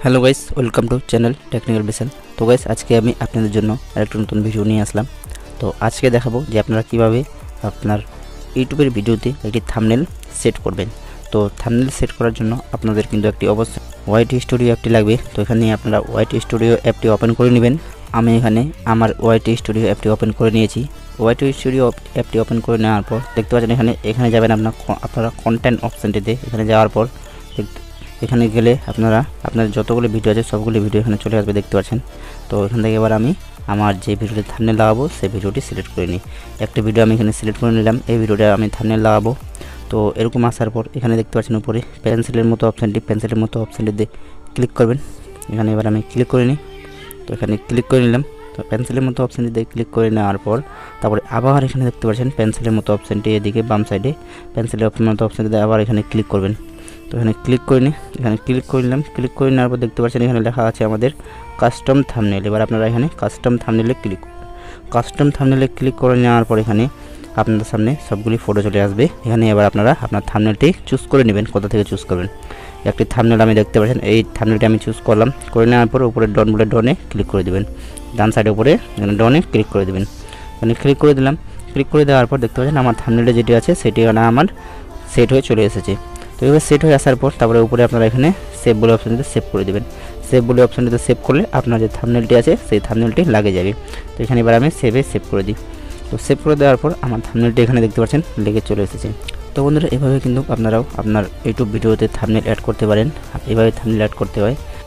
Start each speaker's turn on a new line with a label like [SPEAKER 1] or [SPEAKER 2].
[SPEAKER 1] Hello guys, welcome to channel technical Bishal. তো guys, আজকে আমি আপনাদের জন্য আরেকটা নতুন ভিডিও নিয়ে আসলাম। তো আজকে দেখাবো যে আপনারা কিভাবে আপনার ইউটিউবের ভিডিওতে একটি থাম্বনেল সেট করবেন। তো থাম্বনেল সেট করার জন্য আপনাদের কিন্তু একটি অবশ্যই ওয়াইটি স্টুডিও অ্যাপটি লাগবে। তো এখানে আপনারা ওয়াইটি স্টুডিও অ্যাপটি ওপেন করে নেবেন। আমি এখানে আমার ওয়াইটি স্টুডিও অ্যাপটি ওপেন করে নিয়েছি। ওয়াইটি স্টুডিও অ্যাপটি ওপেন করে নেওয়ার পর দেখতে পাচ্ছেন এখানে যাবেন আপনারা কন্টেন্ট অপশানটিতে। এখানে যাওয়ার পর এখানে গেলে আপনারা আপনার যতগুলো ভিডিও আছে সবগুলো ভিডিও এখানে চলে আসবে, দেখতে পাচ্ছেন। তো এখান থেকে এবার আমি আমার যে ভিডিওটি থাম্বনেল লাগাবো সেই ভিডিওটি সিলেক্ট করে নিই। একটা ভিডিও আমি এখানে সিলেক্ট করে নিলাম, এই ভিডিওটা আমি থাম্বনেল লাগাবো। তো এরকম আসার পর এখানে দেখতে পাচ্ছেন উপরে পেন্সিলের মতো অপশানটিতে ক্লিক করবেন। এখানে এবার আমি ক্লিক করে নিই। তো এখানে ক্লিক করে নিলাম। তো পেন্সিলের মতো অপশানটিতে ক্লিক করে নেওয়ার পর তারপরে আবার এখানে দেখতে পাচ্ছেন পেন্সিলের মতো অপশানটি এদিকে বাম সাইডে পেন্সিলের মতো অপশানটিতে আবার এখানে ক্লিক করবেন। তো এখানে ক্লিক করে নিই, এখানে ক্লিক করে নিলাম। ক্লিক করে নেওয়ার পর দেখতে পাচ্ছেন এখানে লেখা আছে আমাদের কাস্টম থাম্বনেল। এবার আপনারা এখানে কাস্টম থাম্বনেলে ক্লিক করে নেওয়ার পর এখানে আপনাদের সামনে সবগুলি ফটো চলে আসবে। এখানে এবার আপনারা আপনার থাম্বনেলটি চুজ করে নেবেন, কোথা থেকে চুজ করবেন। একটি থাম্বনেল আমি দেখতে পাচ্ছেন, এই থাম্বনেলটি আমি চুজ করলাম। করে নেওয়ার পর উপরে ডন বলে ডনে ক্লিক করে দেবেন, ডান সাইডে উপরে ডনে ক্লিক করে দেবেন। এখানে ক্লিক করে দিলাম। ক্লিক করে দেওয়ার পর দেখতে পাচ্ছেন আমার থাম্বনেলটা যেটি আছে সেটি আমার সেট হয়ে চলে এসেছে। তো এবার সেট হয়ে আসার পর তারপরে উপরে আপনারা এখানে সেভ বলে অপশানটিতে সেভ করে দেবেন। সেভ বলে অপশানটিতে সেভ করলে আপনার যে থাম্বনেলটি আছে সেই থাম্বনেলটি লাগে যাবে। তো এখানে এবার আমি সেভ করে দিই। তো সেভ করে দেওয়ার পর আমার থাম্বনেলটি এখানে দেখতে পাচ্ছেন লেগে চলে এসেছে। তো বন্ধুরা, এভাবে কিন্তু আপনারাও আপনার ইউটিউব ভিডিওতে থাম্বনেল অ্যাড করতে পারেন। এভাবে থাম্বনেল অ্যাড করতে হয়।